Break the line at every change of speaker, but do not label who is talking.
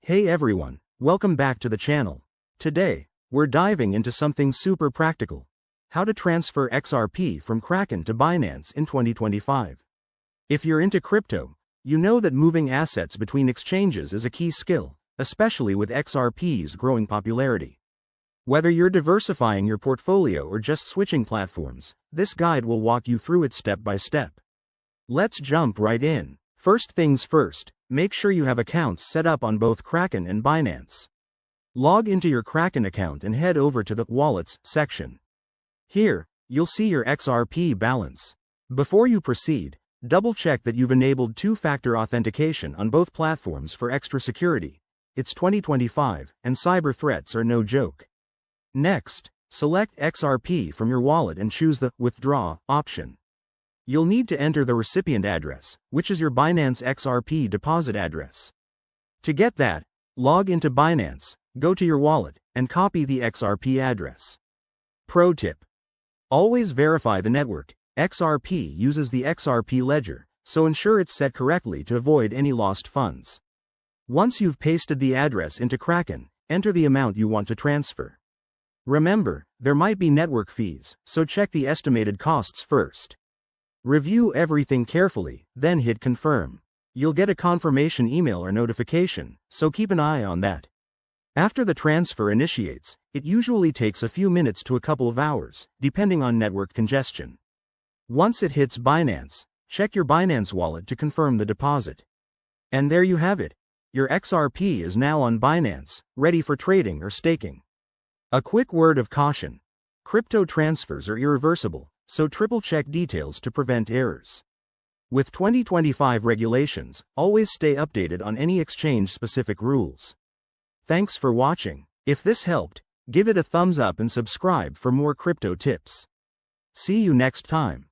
Hey everyone, welcome back to the channel. Today, we're diving into something super practical. How to transfer XRP from Kraken to Binance in 2025. If you're into crypto, you know that moving assets between exchanges is a key skill, especially with XRP's growing popularity. Whether you're diversifying your portfolio or just switching platforms, this guide will walk you through it step by step. Let's jump right in. First things first, make sure you have accounts set up on both Kraken and Binance. Log into your Kraken account and head over to the Wallets section. Here, you'll see your XRP balance. Before you proceed, double-check that you've enabled two-factor authentication on both platforms for extra security. It's 2025, and cyber threats are no joke. Next, select XRP from your wallet and choose the Withdraw option. You'll need to enter the recipient address, which is your Binance XRP deposit address. To get that, log into Binance, go to your wallet, and copy the XRP address. Pro tip: always verify the network. XRP uses the XRP ledger, so ensure it's set correctly to avoid any lost funds. Once you've pasted the address into Kraken, enter the amount you want to transfer. Remember, there might be network fees, so check the estimated costs first. Review everything carefully, then hit confirm. You'll get a confirmation email or notification, so keep an eye on that. After the transfer initiates, it usually takes a few minutes to a couple of hours, depending on network congestion. Once it hits Binance, check your Binance wallet to confirm the deposit. And there you have it. Your XRP is now on Binance, ready for trading or staking. A quick word of caution: crypto transfers are irreversible, so triple-check details to prevent errors. With 2025 regulations, always stay updated on any exchange-specific rules. Thanks for watching. If this helped, give it a thumbs up and subscribe for more crypto tips. See you next time.